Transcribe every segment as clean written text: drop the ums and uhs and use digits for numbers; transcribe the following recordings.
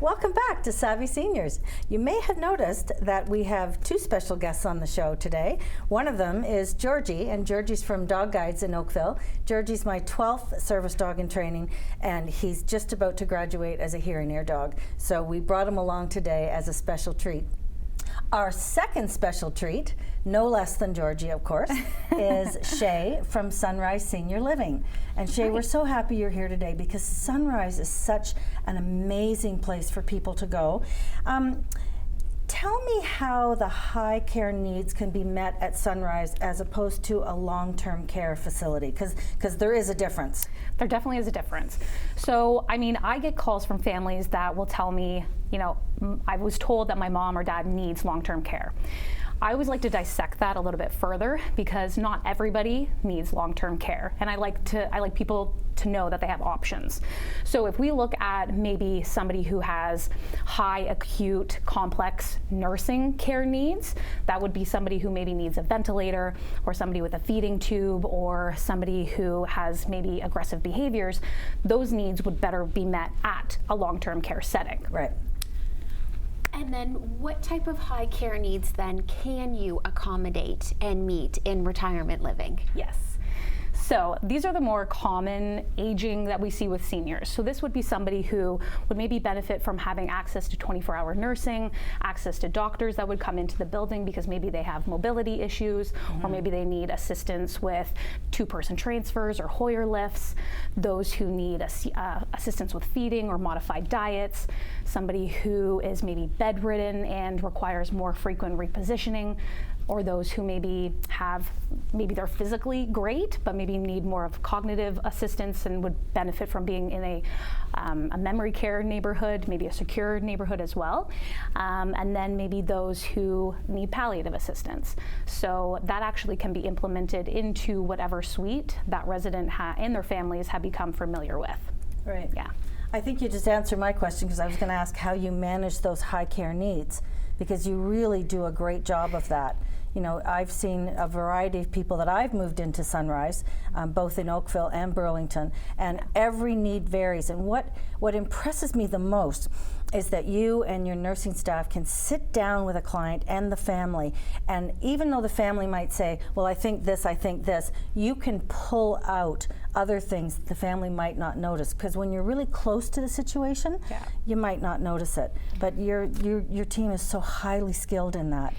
Welcome back to Savvy Seniors. You may have noticed that we have two special guests on the show today. One of them is Georgie, and Georgie's from Dog Guides in Oakville. Georgie's my 12th service dog in training, and he's just about to graduate as a hearing aid dog. So we brought him along today as a special treat. Our second special treat, no less than Georgie, of course, is Shay from Sunrise Senior Living. And Shay, we're so happy you're here today because Sunrise is such an amazing place for people to go. Tell me how the high care needs can be met at Sunrise as opposed to a long-term care facility, because there is a difference. There definitely is a difference. So, I mean, I get calls from families that will tell me, you know, I was told that my mom or dad needs long-term care. I always like to dissect that a little bit further because not everybody needs long-term care, and I like people to know that they have options. So if we look at maybe somebody who has high acute complex nursing care needs, that would be somebody who maybe needs a ventilator or somebody with a feeding tube or somebody who has maybe aggressive behaviors. Those needs would better be met at a long-term care setting. Right. And then what type of high care needs then can you accommodate and meet in retirement living? Yes. So these are the more common aging that we see with seniors. So this would be somebody who would maybe benefit from having access to 24-hour nursing, access to doctors that would come into the building because maybe they have mobility issues, or maybe they need assistance with two-person transfers or Hoyer lifts, those who need assistance with feeding or modified diets, somebody who is maybe bedridden and requires more frequent repositioning, or those who maybe they're physically great, but maybe need more of cognitive assistance and would benefit from being in a memory care neighborhood, maybe a secure neighborhood as well. And then maybe those who need palliative assistance. So that actually can be implemented into whatever suite that resident and their families have become familiar with. Right. Yeah. I think you just answered my question because I was going to ask how you manage those high care needs, because you really do a great job of that. You know, I've seen a variety of people that I've moved into Sunrise, both in Oakville and Burlington, and every need varies. And what impresses me the most is that you and your nursing staff can sit down with a client and the family, and even though the family might say, well, I think this, you can pull out other things the family might not notice, because when you're really close to the situation, you might not notice it. But your team is so highly skilled in that.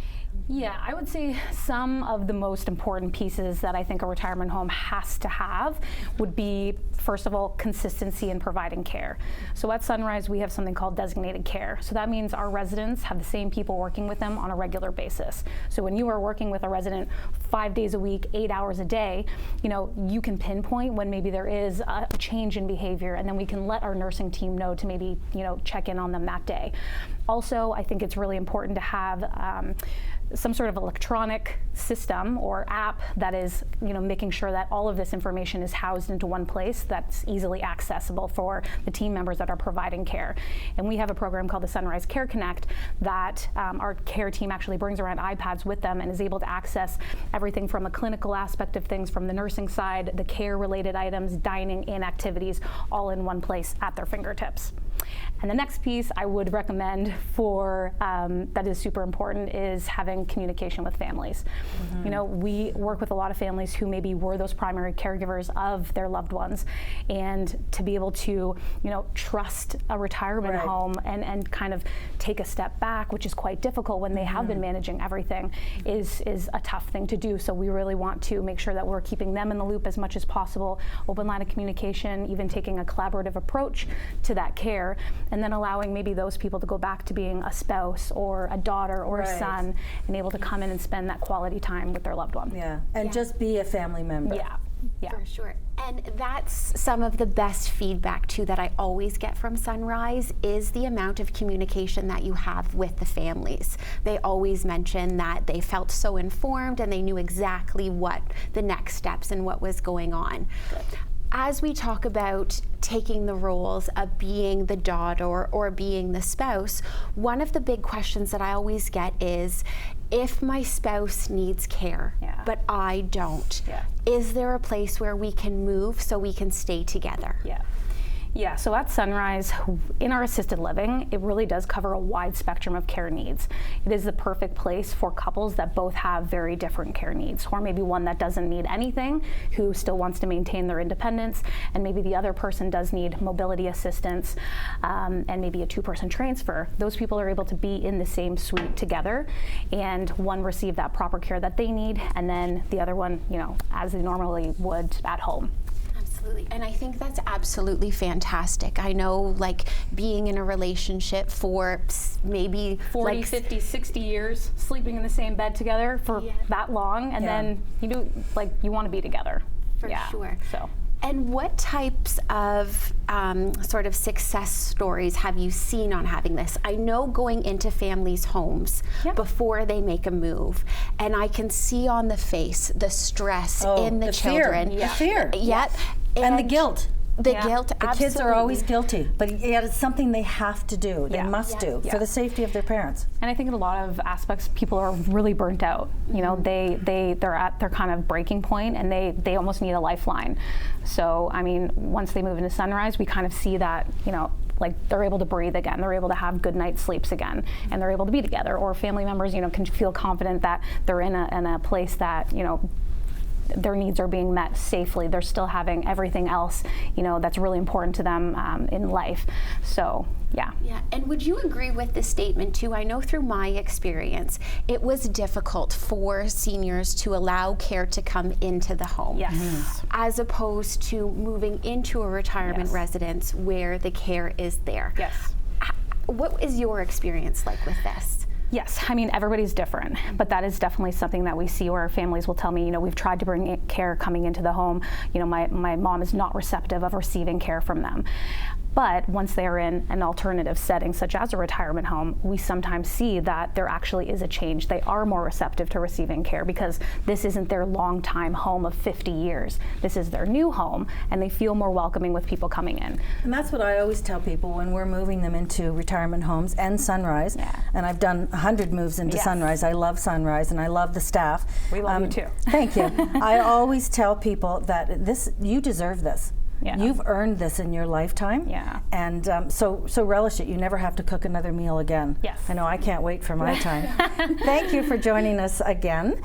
Yeah, I would say some of the most important pieces that I think a retirement home has to have would be, first of all, consistency in providing care. So at Sunrise, we have something called designated care. So that means our residents have the same people working with them on a regular basis. So when you are working with a resident 5 days a week, 8 hours a day, you know, you can pinpoint when maybe there is a change in behavior, and then we can let our nursing team know to maybe, you know, check in on them that day. Also, I think it's really important to have some sort of electronic system or app that is, you know, making sure that all of this information is housed into one place that's easily accessible for the team members that are providing care. And we have a program called the Sunrise Care Connect that our care team actually brings around iPads with them and is able to access everything from a clinical aspect of things, from the nursing side, the care-related items, dining, and activities, all in one place at their fingertips. And the next piece I would recommend for that is super important is having communication with families. You know, we work with a lot of families who maybe were those primary caregivers of their loved ones, and to be able to, you know, trust a retirement home and kind of take a step back, which is quite difficult when they have been managing everything, is a tough thing to do. So we really want to make sure that we're keeping them in the loop as much as possible, open line of communication, even taking a collaborative approach to that care, and then allowing maybe those people to go back to being a spouse or a daughter or a son, and able to come in and spend that quality time with their loved one. Yeah, and just be a family member. Yeah. For sure. And that's some of the best feedback too that I always get from Sunrise is the amount of communication that you have with the families. They always mention that they felt so informed and they knew exactly what the next steps and what was going on. Good. As we talk about taking the roles of being the daughter or being the spouse, one of the big questions that I always get is, if my spouse needs care, but I don't, is there a place where we can move so we can stay together? Yeah, so at Sunrise, in our assisted living, it really does cover a wide spectrum of care needs. It is the perfect place for couples that both have very different care needs, or maybe one that doesn't need anything, who still wants to maintain their independence, and maybe the other person does need mobility assistance and maybe a two-person transfer. Those people are able to be in the same suite together, and one receive that proper care that they need, and then the other one, as they normally would at home. Absolutely. And I think that's absolutely fantastic. I know, like, being in a relationship for maybe 40, 50, 60 years, sleeping in the same bed together for that long, and then you want to be together. For sure. So. And what types of sort of success stories have you seen on having this? I know going into families' homes before they make a move, and I can see on the face the stress in the children. The fear. Yep. And the guilt. The guilt, The kids are always guilty, but yet it's something they have to do. They must do for the safety of their parents. And I think in a lot of aspects, people are really burnt out. They're at their kind of breaking point, and they almost need a lifeline. So, I mean, once they move into Sunrise, we kind of see that, they're able to breathe again, they're able to have good night's sleeps again, and they're able to be together. Or family members, can feel confident that they're in a place that, their needs are being met safely. They're still having everything else, that's really important to them in life. So, yeah. Yeah, and would you agree with this statement too? I know through my experience, it was difficult for seniors to allow care to come into the home. Yes. As opposed to moving into a retirement residence where the care is there. Yes. What is your experience like with this? Yes, I mean, everybody's different, but that is definitely something that we see where families will tell me, we've tried to bring care coming into the home. My mom is not receptive of receiving care from them. But once they're in an alternative setting, such as a retirement home, we sometimes see that there actually is a change. They are more receptive to receiving care because this isn't their long-time home of 50 years. This is their new home, and they feel more welcoming with people coming in. And that's what I always tell people when we're moving them into retirement homes and Sunrise. And I've done 100 moves into Sunrise. I love Sunrise, and I love the staff. We love you too. Thank you. I always tell people that you deserve this. Yeah. You've earned this in your lifetime. Yeah. And so relish it. You never have to cook another meal again. Yes. I know I can't wait for my time. Thank you for joining us again.